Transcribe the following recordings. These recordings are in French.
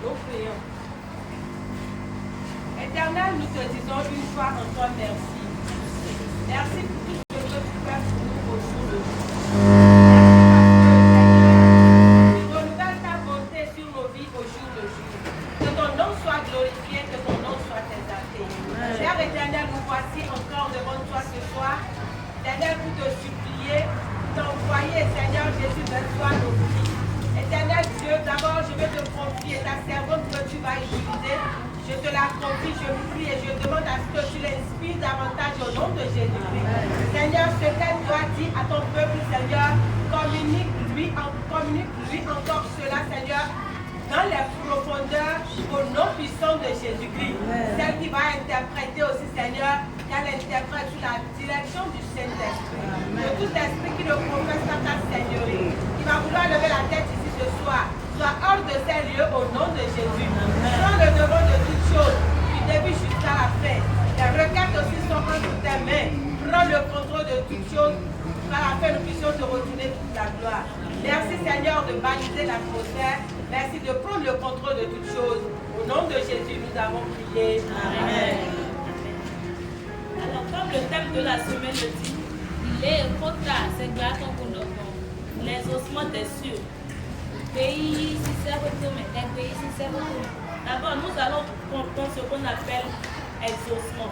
Nous prions. Éternel, nous te disons une fois encore merci. Merci pour tout ce que tu fais pour nous au jour le jour. Merci parce que, Seigneur, tu renouvelles ta bonté sur nos vies au jour le jour. Que ton nom soit glorifié, que ton nom soit exalté. Cher Éternel, nous voici encore devant toi ce soir. Éternel, pour te supplier, t'envoyer, Seigneur Jésus, vers toi nos vies. Éternel Dieu, d'abord je veux te confier ta servante que tu vas utiliser. Je te la confie, je prie et je demande à ce que tu l'inspires davantage au nom de Jésus-Christ. Seigneur, ce qu'elle doit dire à ton peuple, Seigneur, communique-lui encore cela, Seigneur, dans les profondeurs au nom puissant de Jésus-Christ. Celle qui va interpréter aussi, Seigneur, qu'elle interprète sous la direction du Saint-Esprit. De tout esprit qui ne professe pas ta Seigneurie, qui va vouloir lever la tête ici ce soir, soit hors de ces lieux au nom de Jésus. Prends le devant de toutes choses, du début jusqu'à la fin. Les requêtes aussi sont entre tes mains. Prends le contrôle de toutes choses. Qu'à la fin, nous puissions te retourner toute la gloire. Merci Seigneur de baliser l'atmosphère. Merci de prendre le contrôle de toutes choses. Au nom de Jésus, nous avons prié. Amen. Alors, comme le thème de la semaine le dit, il est trop tard, c'est grâce pour nos enfants. Les ossements des cieux. Pays, si c'est retourné, les pays, si c'est retourné. D'abord, nous allons comprendre ce qu'on appelle exaucement.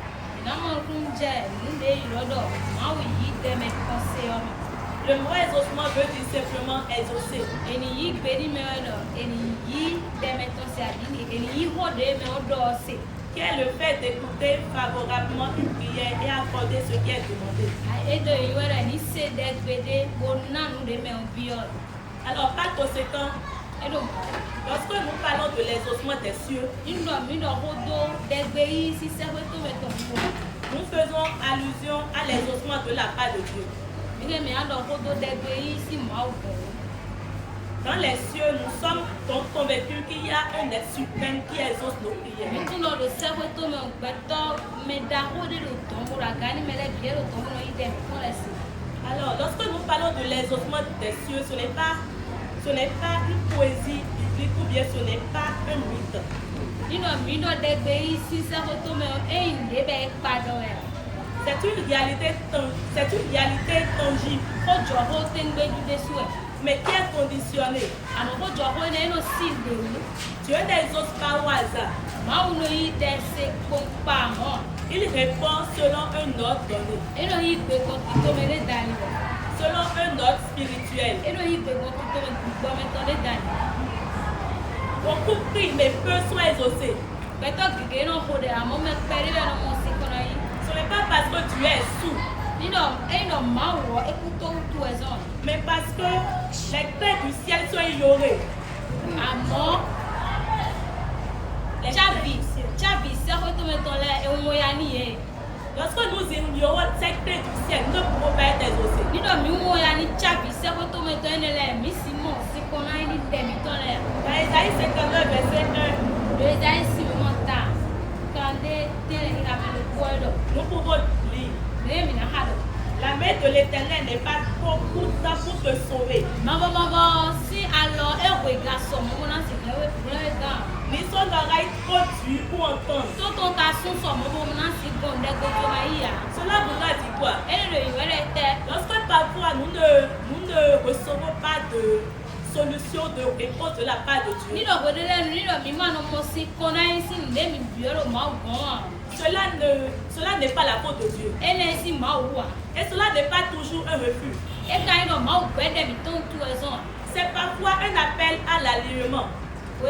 Le mot exaucement veut dire simplement exaucer. Qui est le fait d'écouter favorablement une prière et accorder ce qui est demandé. Alors, par conséquent, lorsque nous parlons de l'exaucement des cieux, nous faisons allusion à l'exaucement de la part de Dieu. Dans les cieux, nous sommes donc convaincus qu'il y a un être suprême qui exauce nos prières. Alors, lorsque nous parlons de l'exaucement des cieux, ce n'est pas une poésie biblique ou bien ce n'est pas un mythe. C'est une réalité tangible, mais qui est conditionnée. Dieu n'exauce pas au hasard. Il répond selon un ordre donné. Selon un ordre spirituel. Beaucoup prient, mais peu sont exaucés. Ce n'est pas parce que tu es sourd, mais parce que les clés du ciel sont ignorées. Lorsque nous ignorons ces clés du ciel, nous ne pouvons pas être exaucés. Dans Isaïe 59, verset 1, nous pouvons lire. La main de l'Éternel n'est pas trop courte pour te sauver. Ni son oreille trop dure pour entendre. Cela voudra dire quoi? Lorsque parfois nous ne recevons pas de solution de réponse de la part de Dieu, cela n'est pas la faute de Dieu. Et cela n'est pas toujours un refus. C'est parfois un appel à l'alliement. Ce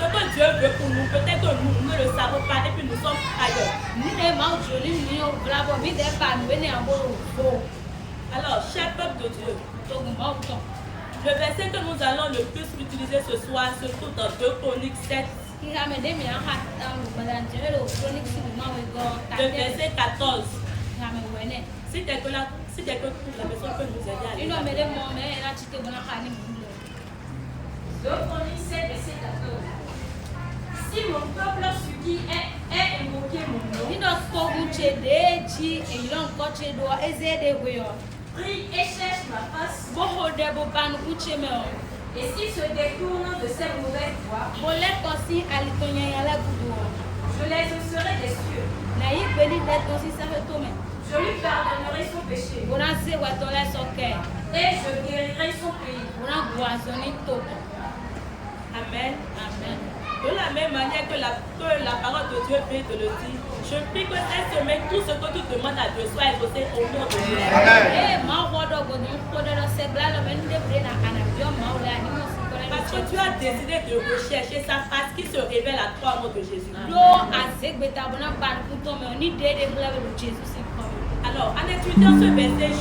que Dieu veut pour nous, peut-être que nous ne le savons pas et puis nous sommes ailleurs. Alors, cher peuple de Dieu, le verset que nous allons le plus utiliser ce soir se trouve dans 2 Chroniques 7. Le verset 14. Si quelqu'un trouve la personne peut nous aider à lire. 2 Chroniques 7, verset 14. Si mon peuple qui est invoqué mon nom, prie et cherche ma face, Et s'il se détourne de ses mauvaises voies, boleh kosi alitonya yala gudu. je les exaucerai des cieux. Na yi beli de tosi safe tome. Je lui pardonnerai son péché Bona se watola soke. et je guérirai son pays. Bona guazoni toko. Amen. Amen. De la même manière que la parole de Dieu vient de le dire, je prie que cette semaine, tout ce que tu demandes à Dieu soit exaucé au nom de Jésus. Ma wodo go ni kodo do se bla lo menu de bre na anabio ma ole ani mo sikore. Parce que tu as décidé de rechercher sa face qui se révèle à toi au nom de Jésus. Do azegbeta bona ban kuto me oni de bla de Jésus c'est comme. Alors, en étudiant ce verset,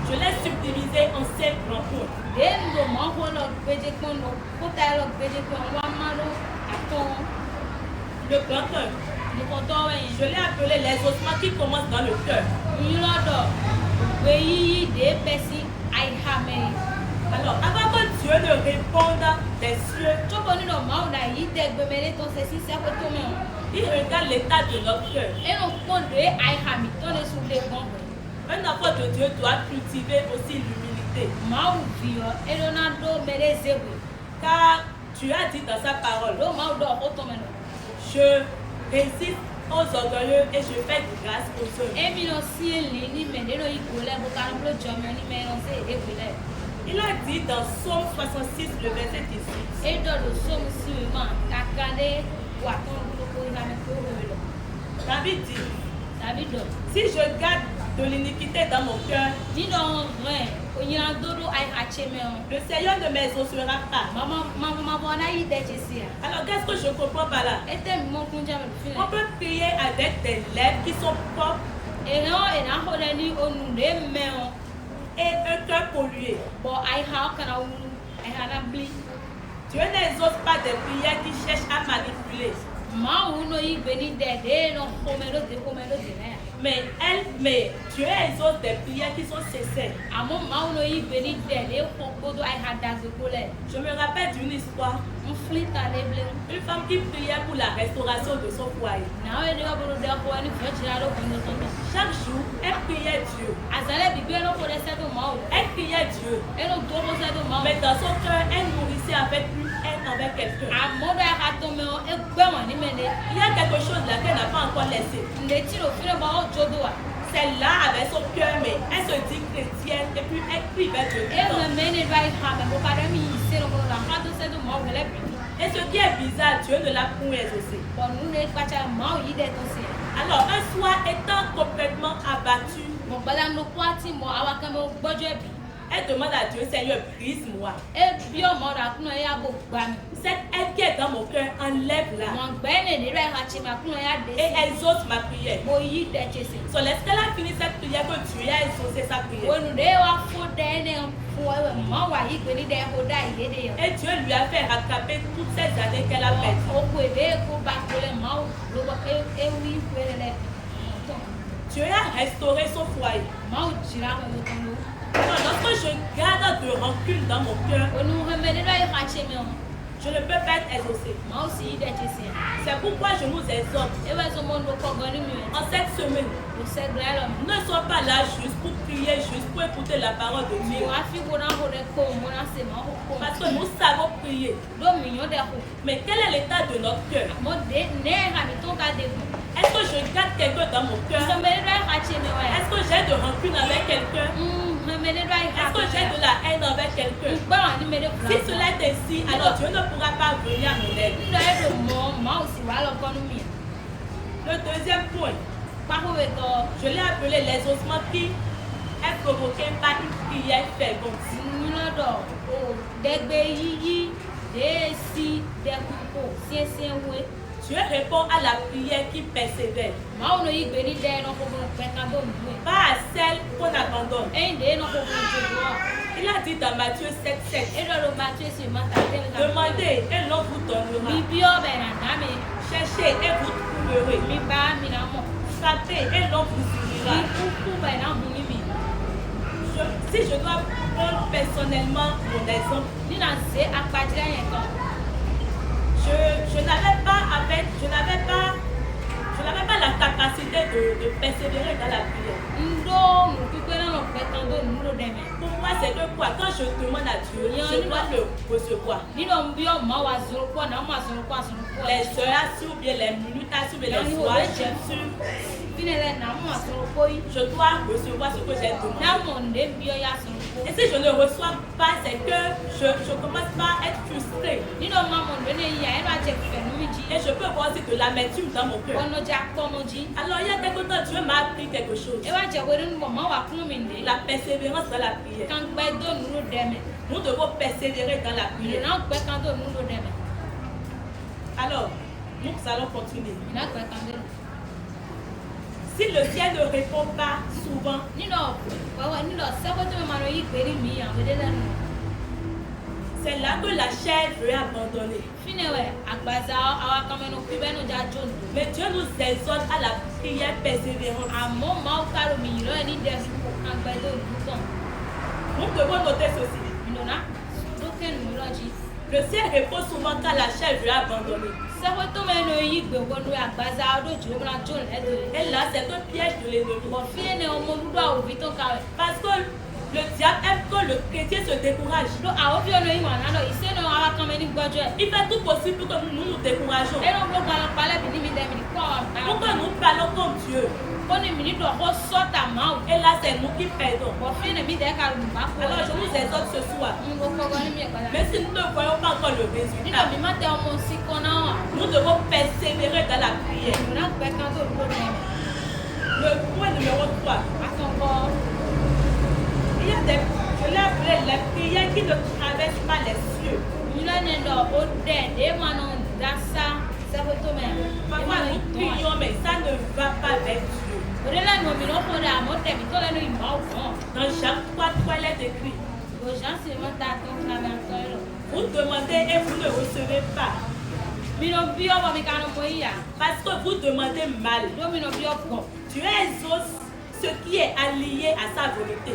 je l'ai subdivisé en 5 grands points. Dendo ma wodo beje kono kota lo beje kono wa ma lo aton. Le grand 1, Ni koto we je l'ai appelé les ossements qui commencent dans le cœur. Ilodo weyi de pesi ai hame. Alors, avant que Dieu ne réponde des cieux, Choko ni no ma una yi de gbemele to se si se ko to me. il regarde l'état de notre cœur. E no kondo e ai hami to le su le bon. Un enfant de Dieu doit cultiver aussi l'humilité. Ma u vio e do na do mere zewe. Car tu as dit dans sa parole, Lo ma u do ko to me no. je résiste aux orgueilleux et je fais grâce aux hommes. E mi no si li ni me de no yi gole bo kan blo jomo ni me no se e gole. Il a dit dans Psaume 66, le verset 18, E do do so mu si ma takane wa ton blo ko na me ko lo. David dit, David, si je garde de l'iniquité dans mon cœur, ni no re o nya do do ai hache me o. le Seigneur ne m'exaucera pas. Mama bona yi de jesia. Alors qu'est-ce que je comprends par là? Ete mi mo kunja me fi. On peut prier avec des lèvres qui sont propres E no e na ho le ni onu de me o. et un cœur pollué. Bo ai ha kana ulu ai ha na bli. Dieu n'exauce pas des prières qui cherchent à manipuler. Ma uno yi beni de no homero de na. Mais Dieu exauce des prières qui sont sincères. Amo ma uno yi beni de kokodo ai ha da gole. Je me rappelle d'une histoire, Un flita de ble. une femme qui priait pour la restauration de son foyer. Na we de oboro de ko ni fetira lo kono tondo. Chaque jour, elle priait Dieu. Azale bibi no ko de se do ma o. Elle priait Dieu. E no do ko se do ma o. Mais dans son cœur, elle nourrissait avec une haine envers quelqu'un. Amo do ha to me o e gbe won ni me de. Il y a quelque chose là qu'elle n'a pas encore laissé. Nde ti lo fi ba o jodo wa. Celle-là avait son cœur, mais elle se dit chrétienne et puis elle prie vers Dieu. E me me ni ba ha me ko ka de mi se no ko la ha do se do ma o le bi. Et ce qui est bizarre, Dieu ne l'a point exaucé. Bo nu ne kwacha ma o yi de to se. Alors un soir, étant complètement abattue, Mo bala no kwati mo awa kan mo gbojo bi. elle demande à Dieu, Seigneur, brise-moi. E bi o mo ra kuno ya bo gba mi. Cette haine qui est dans mon cœur, enlève-la. Mo gbe ne ni ra ha chi ma kuno ya de. Et exauce ma prière. Mo yi de chese. So, lorsqu'elle a fini cette prière, que Dieu a exaucé sa prière. Onu de wa fo de ne fo ma wa yi gbe ni de ho da yi de yo. Et Dieu lui a fait rattraper toutes ces années qu'elle a perdues. O ko ebe ko ba ko le ma o lo ba e wi kwere le. Dieu a restauré son foyer. Ma o jira mo ko no. Alors, lorsque je garde de rancune dans mon cœur, Onu he me ni ra ha chi me o. je ne peux pas être exaucé. Ma o si yi de chese. C'est pourquoi je nous exhorte E wa so mo ndo ko go ni mi. en cette semaine. O se gra lo. Ne sois pas là juste pour prier, juste pour écouter la parole de Mi Dieu. wa fi bo na ho de ko mo na se ma ho ko. Parce que nous savons prier. Do mi yo de ho. Mais quel est l'état de notre cœur? Mo de ne ha mi to ka de ko. Est-ce que je garde quelqu'un dans mon cœur? So me ni ra ha chi me wa. Est-ce que j'ai de rancune avec quelqu'un? Me ni ra ha. Est-ce que j'ai de la haine envers quelqu'un? Gba wa ni me de. Si cela est ainsi, alors Dieu ne pourra pas venir à mon aide. Ndo e do mo ma o si wa lo ko nu mi. Le deuxième point, Pa ho we to. je l'ai appelé les ossements qui est provoqué par une prière fervente. Nínú o dẹgbẹ yíyí dèésì dẹkùkù síẹsíẹwé Dieu répond à la prière qui persévère, màá nọ igbe ní dẹ ẹnà kókó pẹka tó ń gbé pas à celle qu'on abandonne. ẹyìn dẹ ẹnà kókó jòjò ọ Il a dit dans Matthieu 7,7, ẹnà ló bá tó èsì má ta tẹ́lẹ̀ ká demandez et l'on vous donnera. bíbí ọbẹ̀ nàdá mi Cherchez et vous trouverez. mi bá mi nà mọ̀ Frappez et l'on vous ouvrira. ikú bẹ̀ náà mú ní mi Si je dois prendre personnellement mon exemple, nínà ṣe apàjẹ́ yẹn kan je n'avais pas la capacité de persévérer dans la prière. Pour moi, c'est que quoi? Quand je demande à Dieu, je dois le recevoir. Les heures, ou bien les minutes, ou bien les soirs, je dois recevoir ce que j'ai demandé. Et si je ne reçois pas, c'est que je commence pas à être frustrée. Et je peux voir aussi de l'amertume dans mon cœur. Alors, il y a quelque temps, Dieu m'a appris quelque chose. La persévérance dans la prière. Nous devons persévérer dans la prière. Alors, nous allons continuer. Si le ciel ne répond pas souvent, c'est là que la chair veut abandonner. Mais Dieu nous exhorte à la prière persévérante. Nous devons noter ceci. Le ciel répond souvent quand la chair veut abandonner. Et là, c'est un piège de l'ennemi. Parce que le diable aime que le chrétien se décourage. Il fait tout possible pour que nous nous décourageons. Pour que nous parlons comme Dieu. Et là, c'est nous qui perdons. Alors, je vous exhorte ce soir. Mais si nous ne voyons pas encore le résultat, nous devons persévérer dans la prière. Le point numéro 3. Il y a des prières qui ne traversent pas les cieux. Parfois, nous prions, mais ça ne va pas vers Dieu. Dans Jacques 3, il est écrit. Vous demandez et vous ne recevez pas. Parce que vous demandez mal. Dieu exauce ce qui est allié à sa volonté.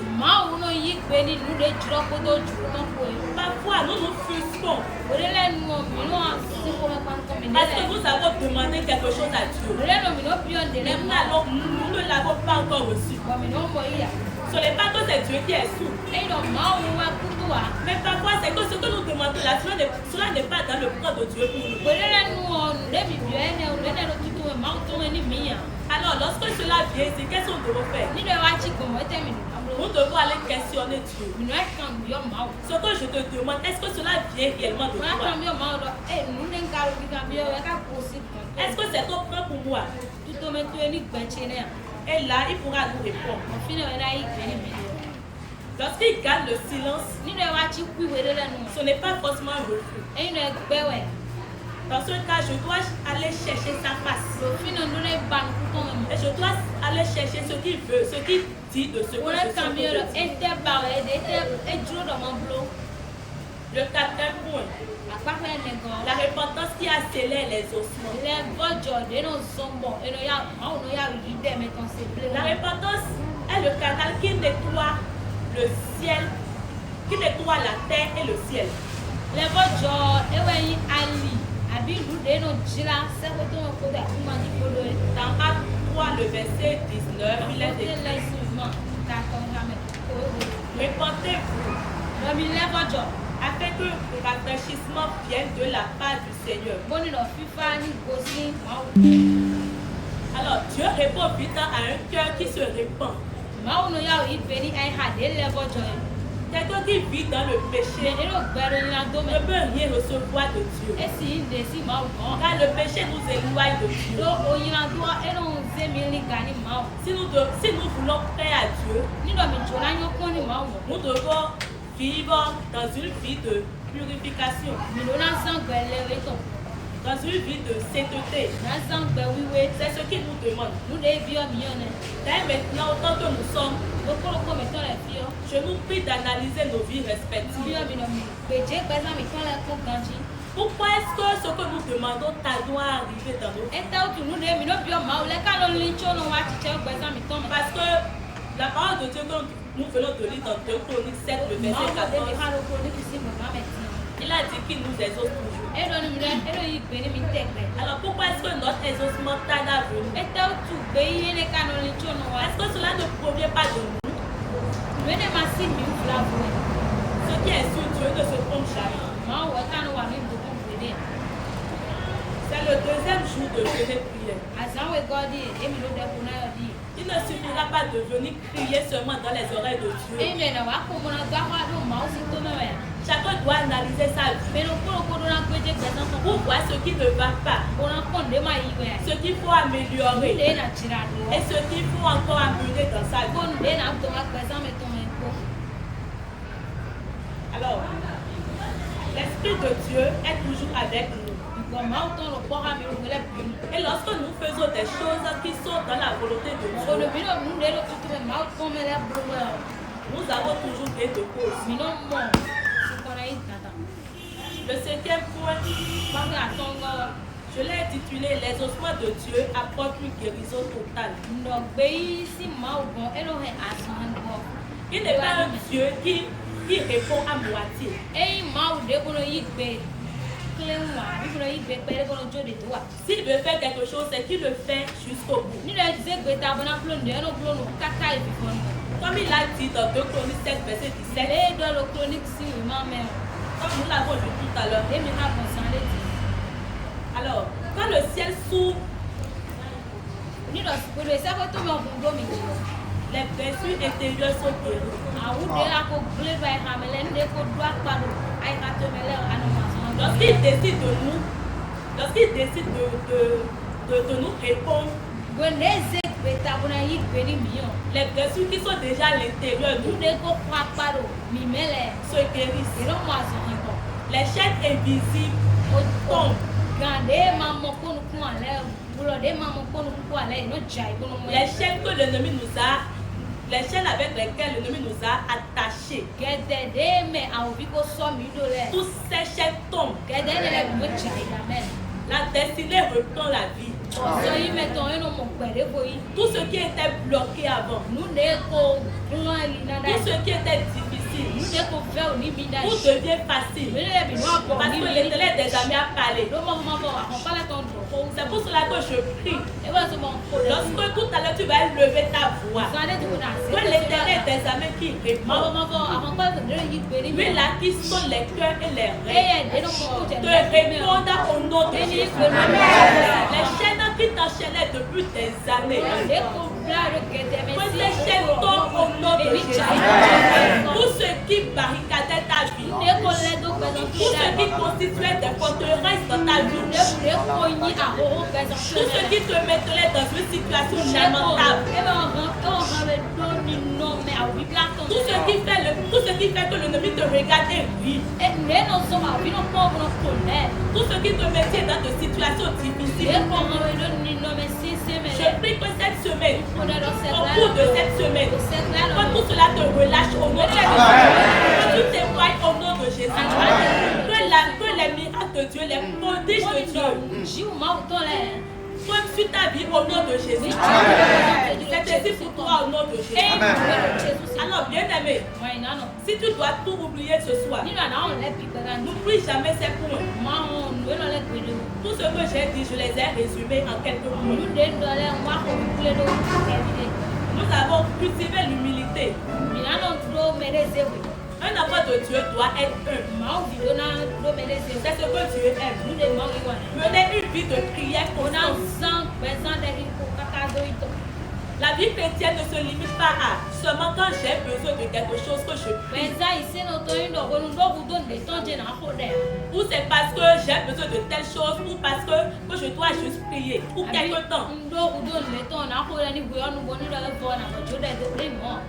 Parfois, nous nous frustrons. Parce que nous avons demandé quelque chose à Dieu. Mais nous ne l'avons pas encore reçu. Ce n'est pas que c'est Dieu qui est sourd. Mais parfois, c'est que ce que nous demandons là, cela n'est pas dans le plan de Dieu pour nous. Alors, lorsque cela vient ici, qu'est-ce qu'on doit faire? Nous devons aller questionner Dieu. Ce que je te demande, est-ce que cela vient réellement de toi? Est-ce que c'est ton plan pour moi? Et là, il pourra nous répondre. Lorsqu'il garde le silence, ce n'est pas forcément un refus. Dans ce cas, je dois aller chercher sa face. Et je dois aller chercher ce qu'il veut, ce qu'il dit de ce que je suis. Le quatrième point. La repentance qui accélère les ossements. La repentance est le canal qui nettoie le ciel, qui nettoie la terre et le ciel. Dans Acte 3, le verset 19, il est écrit: Repentez-vous, afin que le rafraîchissement vienne de la part du Seigneur. Alors, Dieu répond vite à un cœur qui se répand. Quelqu'un qui vit dans le péché ne peut rien recevoir de Dieu. Car le péché nous éloigne de Dieu. Si nous voulons plaire à Dieu, nous devons vivre dans une vie de purification, dans une vie de sainteté. C'est ce qu'il nous demande. Dès maintenant, autant que nous sommes, je nous prie d'analyser nos vies respectives. Pourquoi est-ce que ce que nous demandons tarde à arriver dans nos vies? Parce que la parole de Dieu que nous venons de lire dans 2 Chroniques 7, le verset 14, il a dit dit qu'il nous exauce toujours. Alors pourquoi est-ce que notre exaucement tarde à venir? Est-ce que cela ne provient pas de nous? Ce qui est sur Dieu ne se trompe jamais. C'est le deuxième jour de jeûne et prière. Il ne suffira pas de venir crier seulement dans les oreilles de Dieu. Chacun doit analyser sa vie pour voir ce qui ne va pas, ce qu'il faut améliorer et ce qu'il faut encore amener dans sa vie. Alors, l'Esprit de Dieu est toujours avec nous. Et lorsque nous faisons des choses qui sont dans la volonté de Dieu, nous avons toujours des causes. Le cinquième point, je l'ai intitulé Les ossements de Dieu apportent une guérison totale. Il n'est pas un Dieu qui répond à moitié. S'il veut faire quelque chose, c'est qu'il le fait jusqu'au bout. Comme il a dit dans 2 Chroniques 7, verset 17, comme nous l'avons lu tout à l'heure. Alors, quand le ciel s'ouvre, les blessures intérieures sont guéries. Lorsqu'il décide de nous, de nous répondre, les blessures qui sont déjà à l'intérieur de nous se guérissent. Les chaînes invisibles tombent. Les chaînes que l'ennemi nous a, les chaînes avec lesquelles l'ennemi nous a attachés, toutes ces chaînes tombent. La destinée reprend la vie. Tout ce qui était bloqué avant, tout ce qui était difficile, tout devient facile. Parce que l'Éternel des amis a parlé. C'est pour cela que je prie. Lorsque tout à l'heure tu vas lever ta voix, que l'Éternel des amis qui répond, lui là qui sont les cœurs et les reins, te répondent au nom de Jésus. Les chaînes qui t'enchaînaient depuis des années, que ces chaînes tombent au nom de Jésus. Tout ce qui barricadait ta vie, tout ce qui constituait des forteresses dans ta vie, tout ce qui te mettait dans une situation lamentable, tout ce qui fait que l'ennemi te regardait, oui. Tout ce qui te mettait dans des situations difficiles. Je prie que cette semaine, au cours de cette semaine, que tout cela te relâche au nom de Jésus. Que tu témoignes au nom de Jésus. Que les miracles de Dieu, les prodiges de Dieu, comme sur ta vie au nom de Jésus. C'est ainsi pour toi au nom de Jésus. Alors bien aimé, si tu dois tout oublier ce soir, n'oublie jamais ces points. Tout ce que j'ai dit, je les ai résumés en quelques mots. Nous avons cultivé l'humilité. Un enfant de Dieu doit être humble. C'est ce que Dieu aime. Mener une vie de prière constante. La vie chrétienne ne se limite pas à seulement quand j'ai besoin de quelque chose que je prie. Ou c'est parce que j'ai besoin de telle chose, ou parce que je dois juste prier pour quelque temps.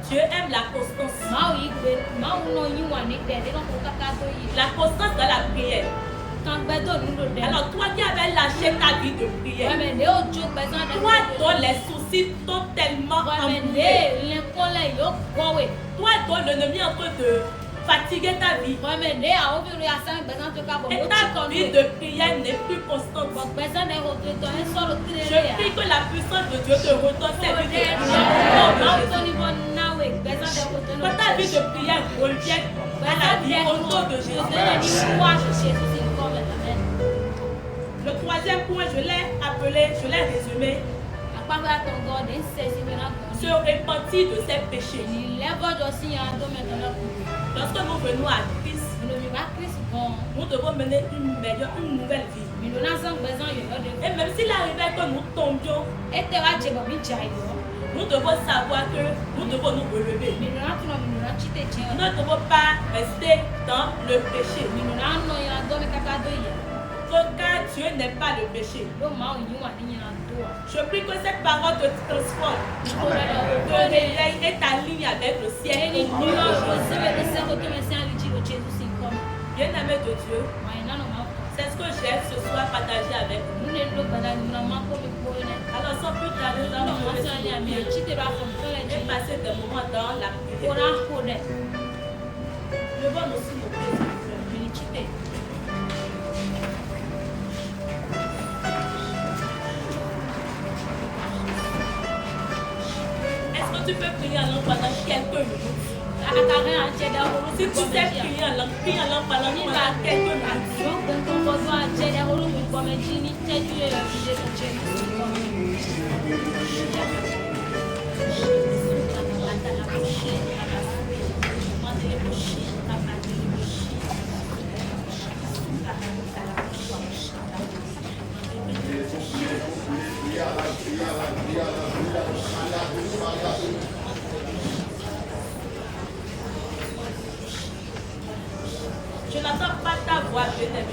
Dieu aime la constance. La constance dans la prière. Alors toi qui avais lâché ta vie de prière, toi dont les soucis t'ont tellement ennuyé, toi dont l'ennemi est en train de fatiguer ta vie, et ta vie de prière n'est plus constante. Je prie que la puissance de Dieu te redonne cette vie de prière. Que ta vie de prière revienne à la vie au nom de Jésus. Le troisième point, je l'ai appelé, je l'ai résumé. Se repentir de ses péchés. Lorsque nous venons à Christ, nous devons mener une nouvelle vie. Et même s'il arrivait que nous tombions, nous devons savoir que nous devons nous relever. Nous ne devons pas rester dans le péché. Car Dieu n'est pas le péché. Je prie que cette parole te transforme, te réveille et t'aligne avec le ciel. Bien-aimé de Dieu, c'est ce que j'ai ce soir partagé avec vous. Alors sans plus tarder, nous allons et passer des moments dans la prière. Levons-nous s'il vous plaît. Est-ce que tu peux prier en langue pendant quelques minutes? Si tu sais prier en langue pendant quelques je n'entends pas ta voix, je t'aime.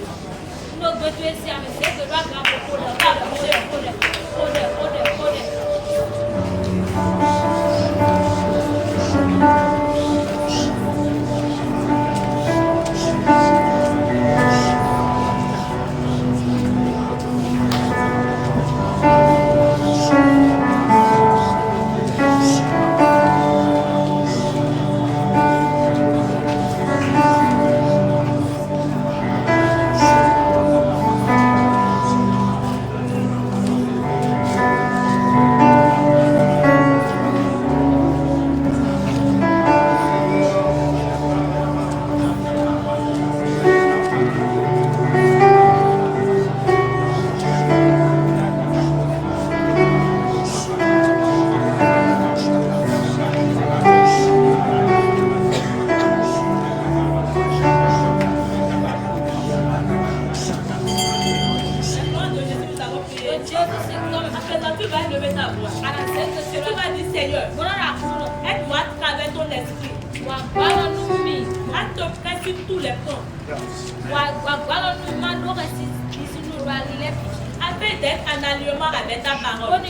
Afin d'être en alliement avec ta parole.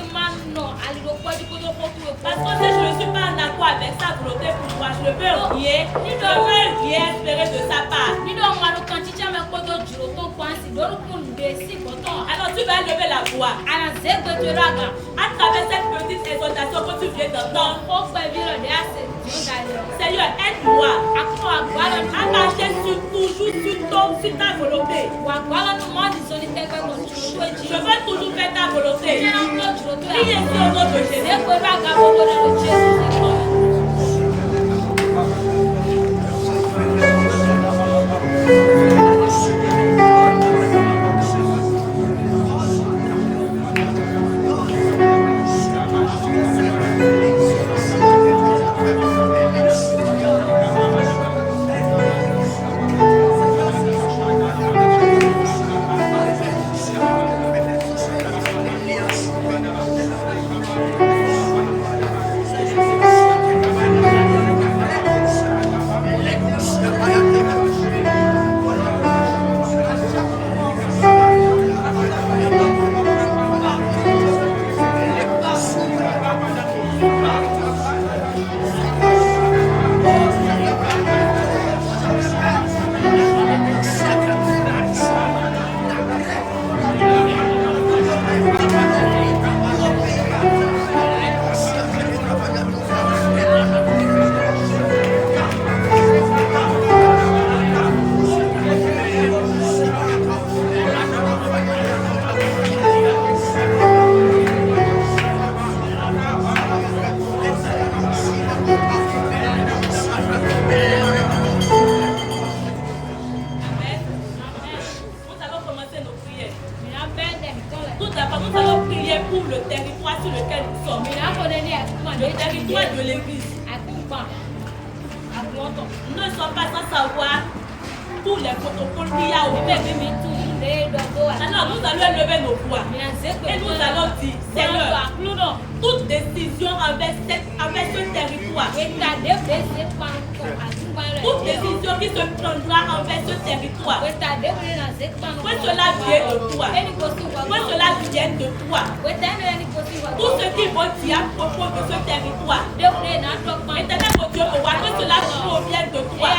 Parce que si je ne suis pas en accord avec sa volonté pour moi, je ne peux rien espérer de sa part. Alors tu vas lever la voix. À travers cette petite exhortation que tu viens d'entendre. Seigneur, aide-moi à marcher toujours sur ta volonté. Je veux toujours faire ta volonté. Priez au nom de Jésus. Yes. le territoire sur lequel nous sommes. Le territoire de l'église. Nous ne sommes pas sans savoir tous les protocoles qu'il y a au pays. Alors nous allons élever nos voix et nous allons dire, Seigneur, toute décision envers ce territoire, toute décision qui se prendra envers ce territoire, que cela vienne de toi, que cela vienne de toi. Tout ce qui vont dire à propos de ce territoire, Éternel mon Dieu, que cela provienne de toi.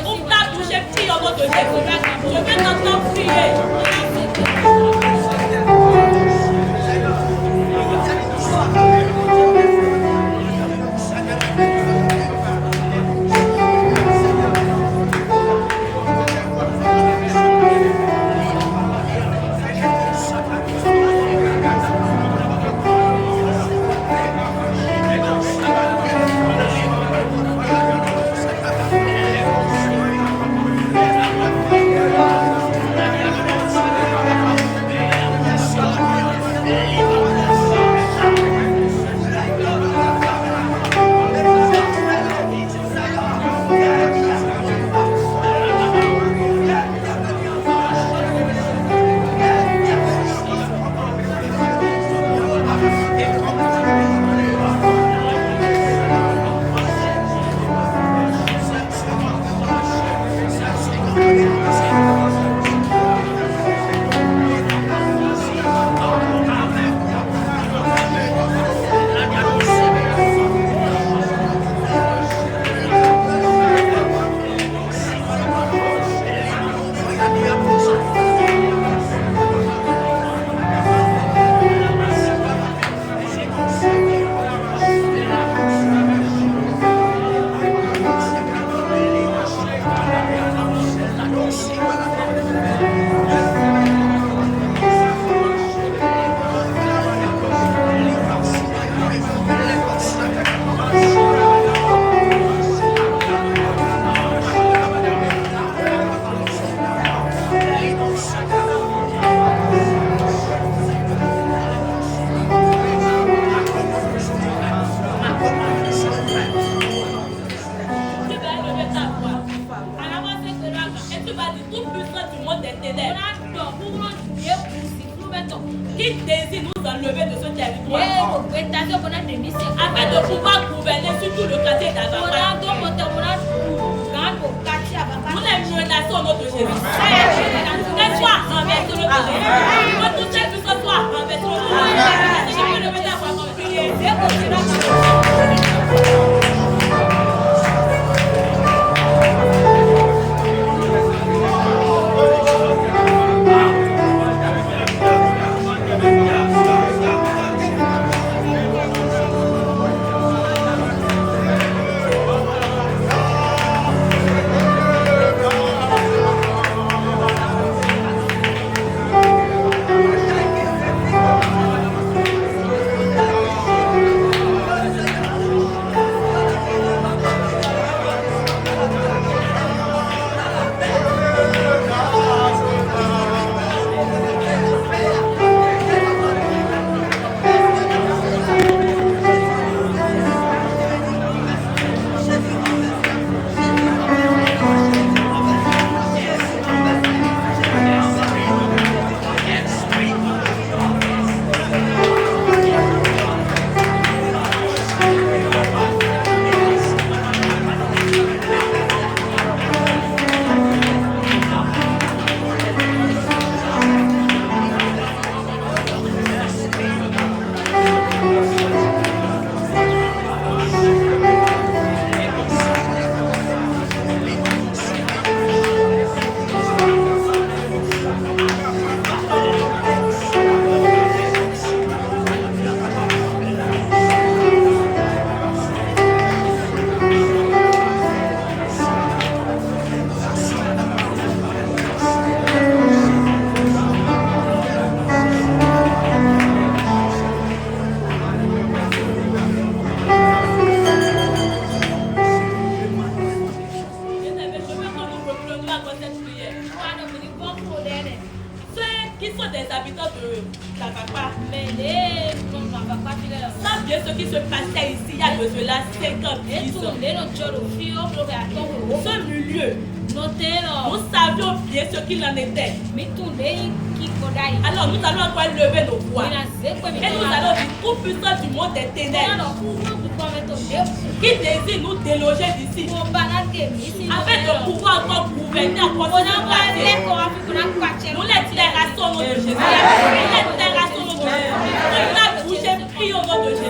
Ouvre ta bouche et prie au nom de Jésus. Je vais t'entendre prier. Qui désire nous enlever de ce territoire afin de pouvoir gouverner sur tout le quartier d'Ababa. Nous les menaçons au nom de Jésus. Que soit renversé le nom de Jésus. Que tout ce qui soit renversé le nom de Jésus. Je peux le mettre à voir prier. qui sont des habitants de Kakapa. Mais les Kakapa, ça bien ce qui se passait ici il y a de cela 5 ans. Ce milieu, nous savions bien ce qu'il en était. Alors nous allons encore lever nos voix. Et nous allons dire tout puissant du monde des ténèbres qui désire nous déloger d'ici afin de pouvoir encore gouverner en continuant. Nous les terrassons au nom de Jésus. Nous les terrassons au nom de Jésus. On a bougé, prie au nom de Jésus.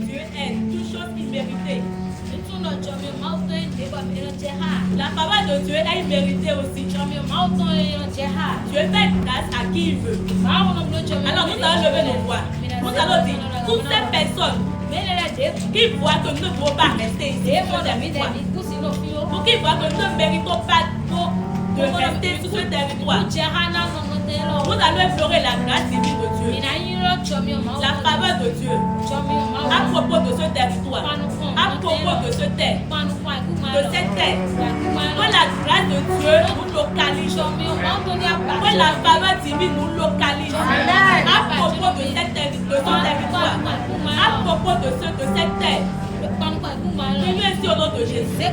Dieu est toute chose imméritée. La faveur de Dieu est imméritée aussi. Dieu fait grâce à qui il veut. Alors nous allons lever nos voix. Nous allons dire, toutes ces personnes qui voient que nous ne devons pas rester ici, pour qu'ils voient que nous ne méritons pas de rester sur ce territoire, nous allons implorer la grâce divine de Dieu, la faveur de Dieu à propos de ce territoire, à propos de ce terre, de cette terre. Que la grâce de Dieu nous localise, que la faveur divine nous localise à propos de cette territoire, à propos de cette terre. Vivez ici au nom de Jésus.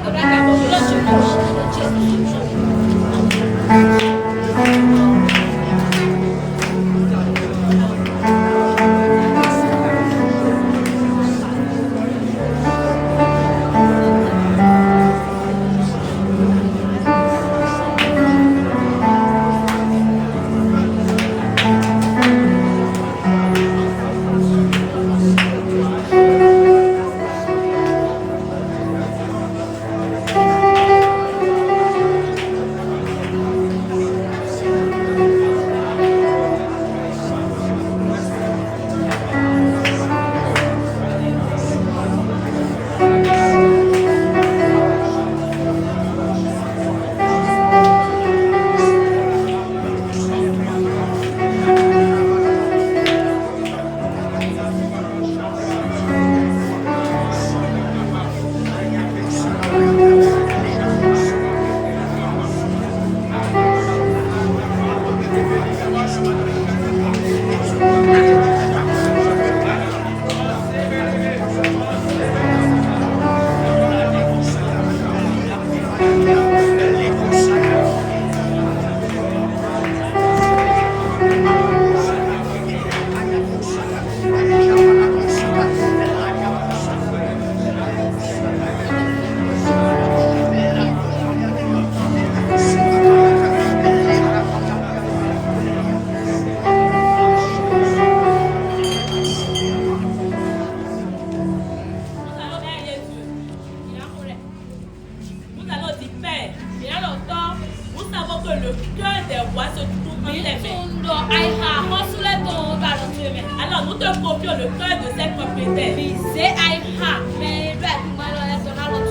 Alors nous te confions le cœur de cette propriétaire.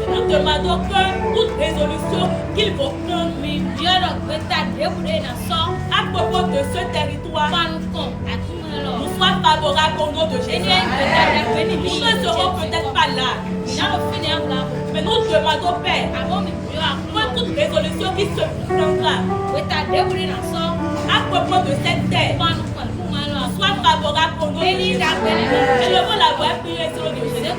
Nous demandons que toute résolution qu'il va prendre à propos de ce territoire nous soit favorable au nom de Jésus. Nous ne serons peut-être pas là, mais nous demandons, Père, que toute résolution qui se prendra à propos de cette terre soit favorable au nom de Jésus. Élevons la voix et prions sur le nom de Jésus.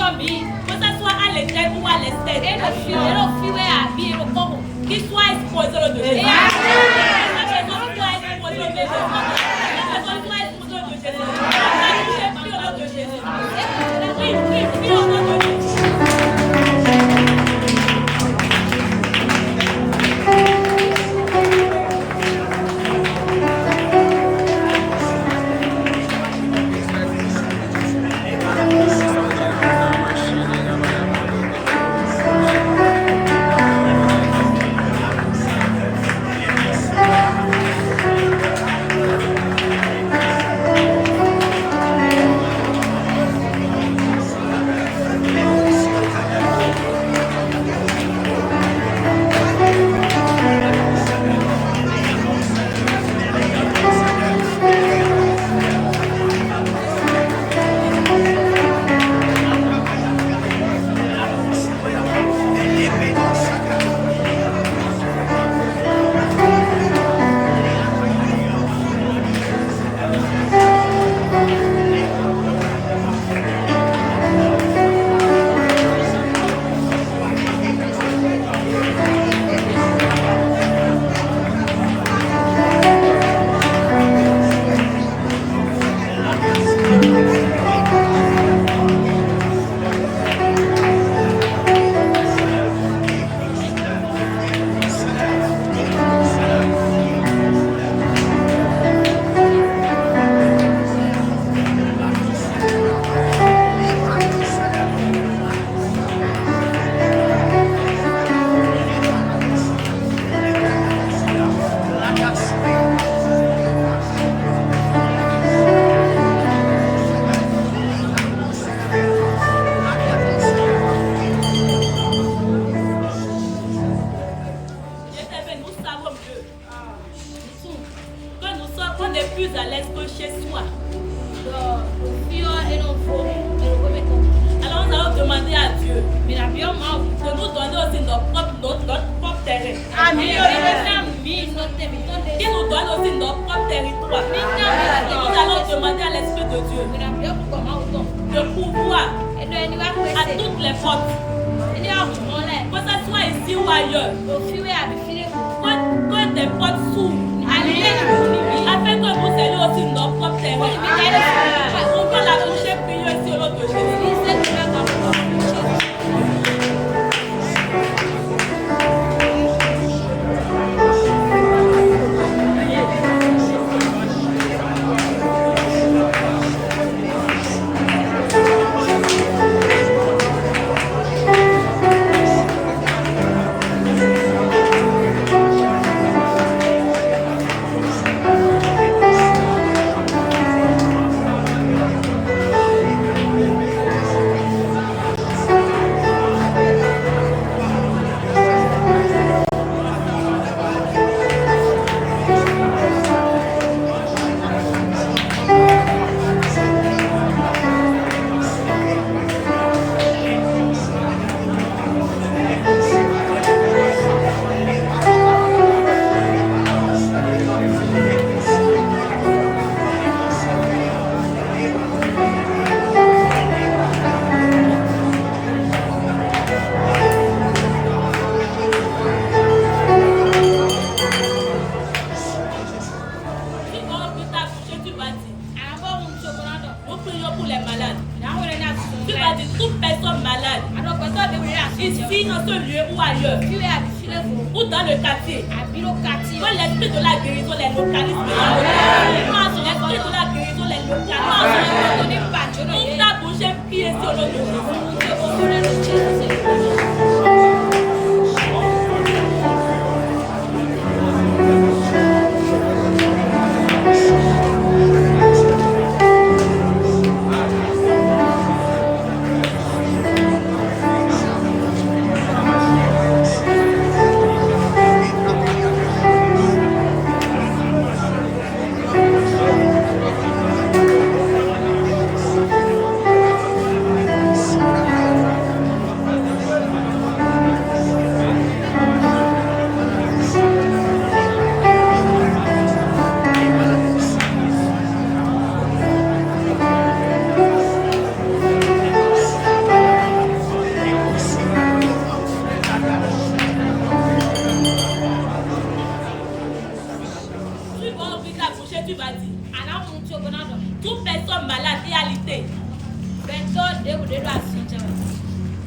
famille, que ce soit à l'école ou à l'extérieur. Et le fil est habillé, le corps, qu'il soit exposé au de Jésus.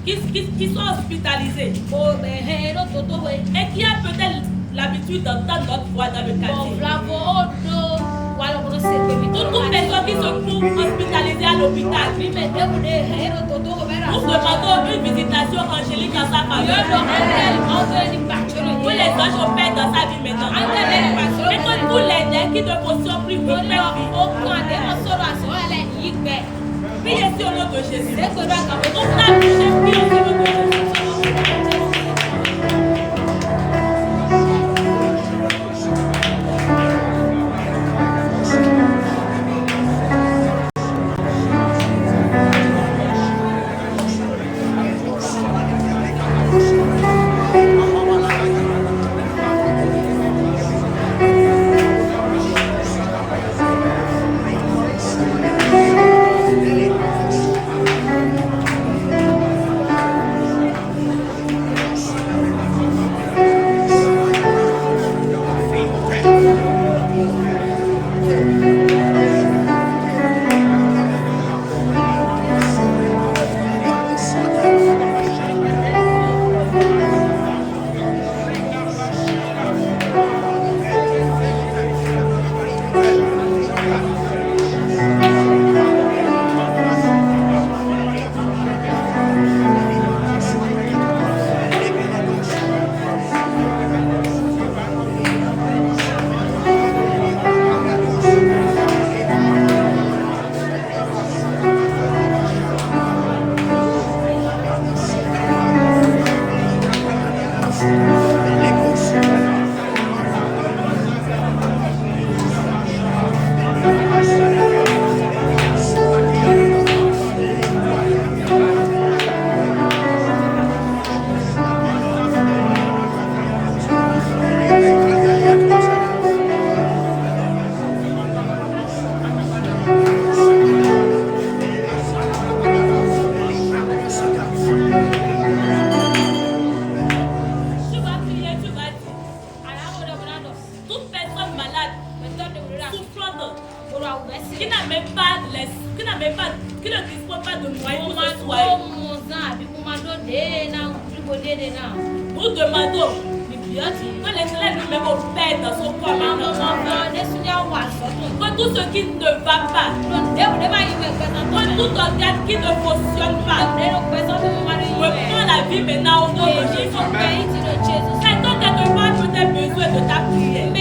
qui sont hospitalisés et qui a peut-être l'habitude d'entendre notre voix dans le quartier. Toutes personnes qui se trouvent hospitalisées à l'hôpital, nous demandons une visitation angélique dans sa faveur. Que les anges opèrent dans sa vie maintenant. Et que tous les nez qui ne fonctionnent plus reprennent vie. Priez sur le nom de Jésus. On a touché, priez sur le nom de Jésus. Qui ne dispose pas de moyens pour se soigner. Nous demandons que l'Éternel nous-mêmes opère dans son corps maintenant. Que tout ce qui ne va pas, que tout organe qui ne fonctionne pas, reprend la vie maintenant au nom de Jésus. C'est donc quelque part peut-être besoin de ta prière. Et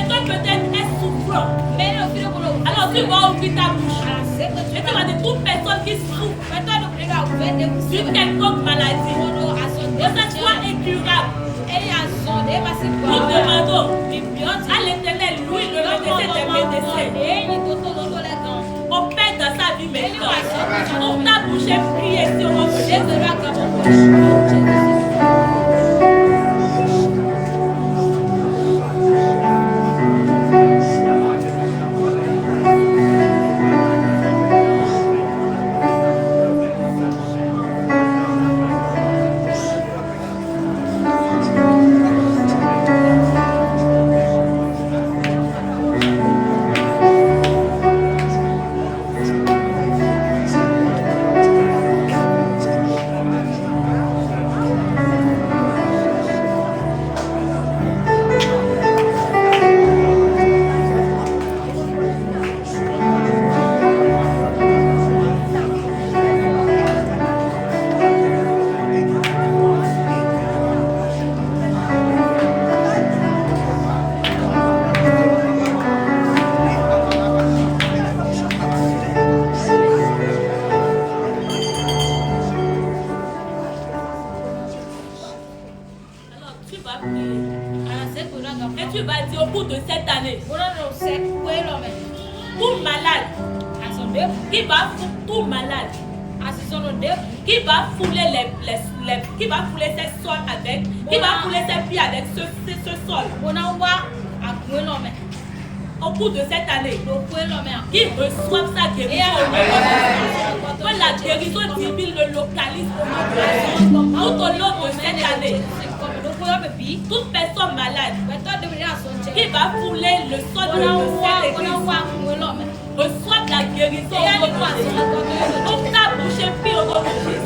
toi peut-être est souffrant. Alors tu vas ouvrir ta bouche. Et tu vas dire toute personne qui souffre d'une quelconque maladie, que ce soit incurable. Nous demandons à l'Éternel, lui, le médecin des médecins, opère dans sa vie maintenant. Ouvre ta bouche et prie sur notre Jésus. Et tu vas dire au bout de cette année, tout malade, qui va fouler qui va fouler ses sols avec, qui va fouler ses pieds avec ce sol. Au bout de cette année, qui reçoivent sa guérison, que la guérison divine le localise tout au long de cette année. Toute personne malade qui va fouler le sol de l'église reçoit la guérison au nom de Jésus. Donc ta bouche est pire au nom de Jésus.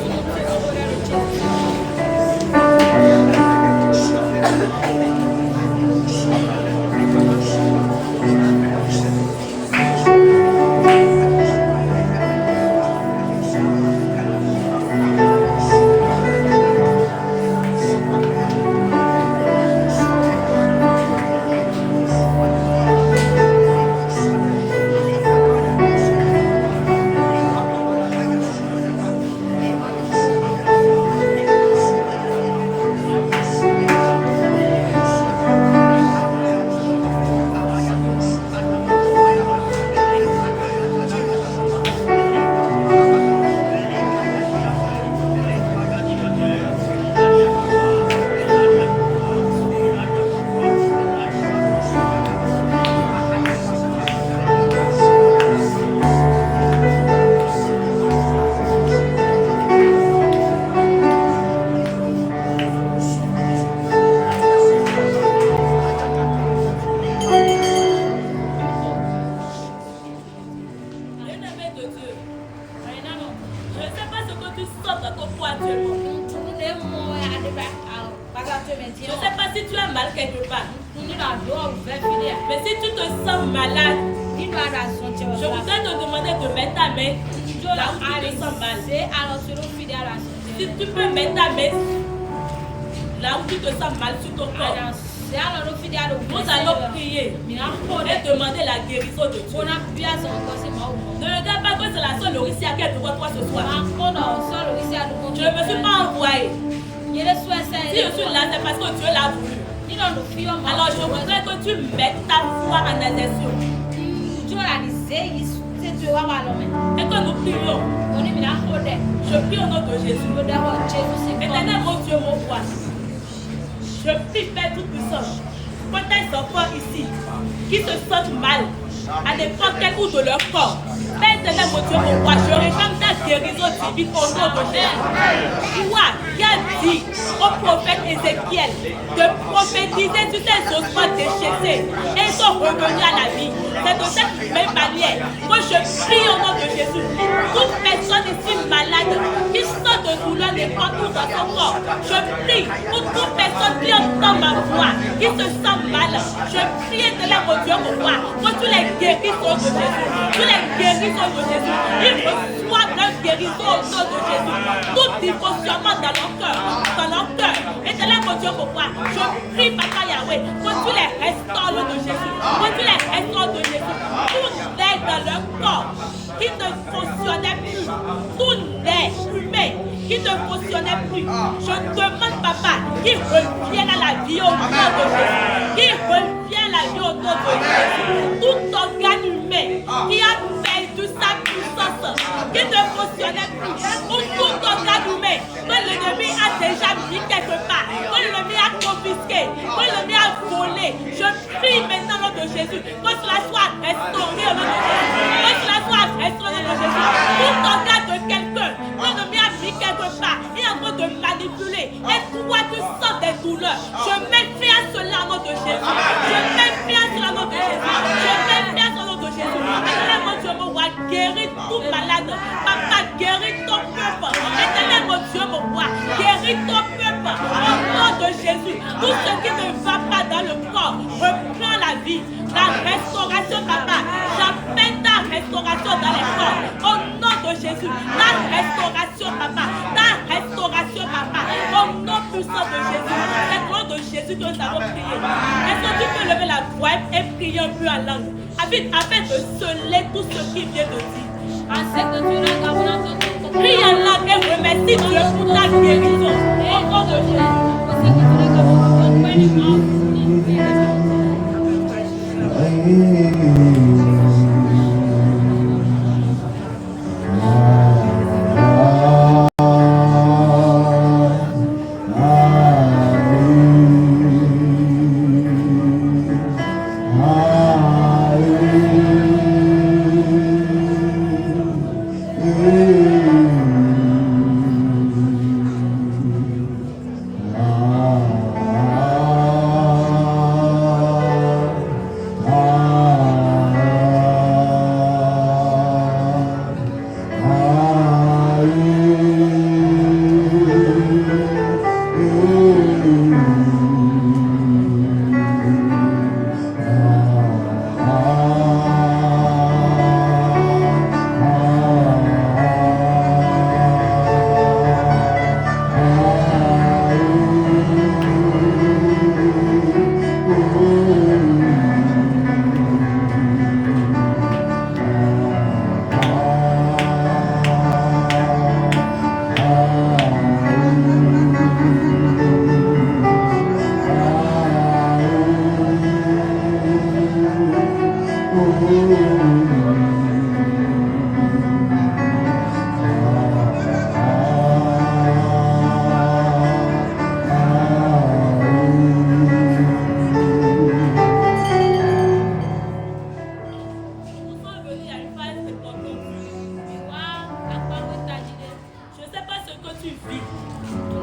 tu vis.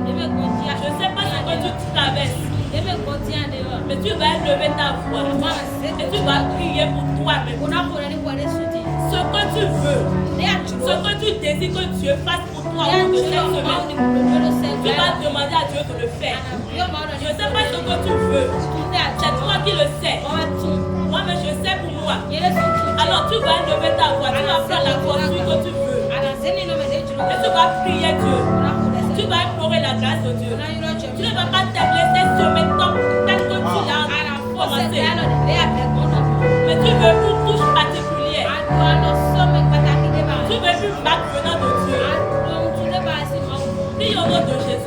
Je ne sais pas ce que tu traverses. Mais tu vas lever ta voix. Et tu vas prier pour toi-même. Ce que tu veux. Ce que tu désires que Dieu fasse pour toi au cours de cette semaine. Tu vas demander à Dieu de le faire. Je ne sais pas ce que tu veux. C'est toi qui le sais. Moi, mais je sais pour moi. Alors tu vas lever ta voix. Tu vas prendre la posture que tu veux. Et tu vas prier Dieu. Tu vas implorer la grâce de Dieu. Tu ne vas pas te laisser semer tant que tu l'as commencé. Mais tu veux une touche particulière. Tu veux une marque venant de Dieu. Prie au nom de Jésus.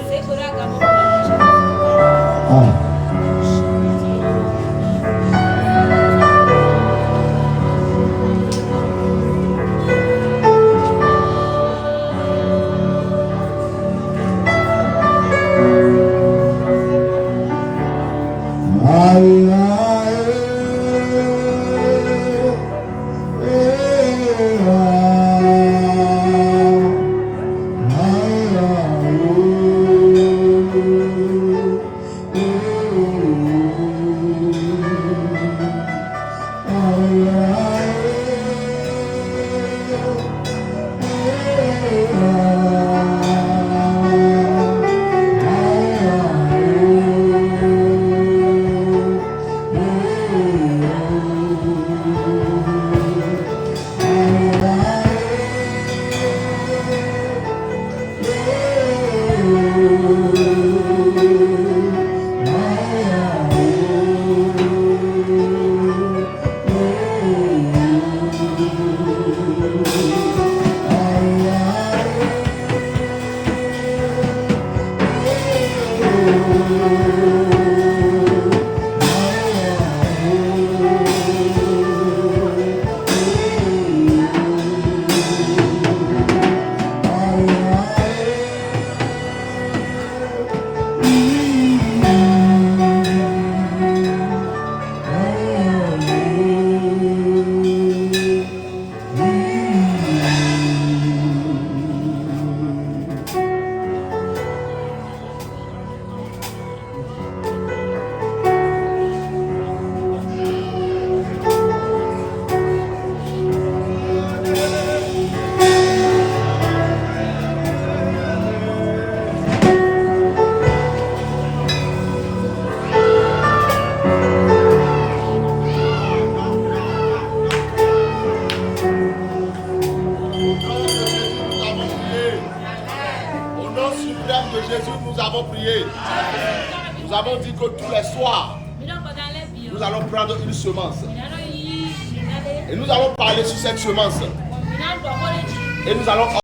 Nous avons dit que tous les soirs, nous allons prendre une semence. Et nous allons parler sur cette semence. Et nous allons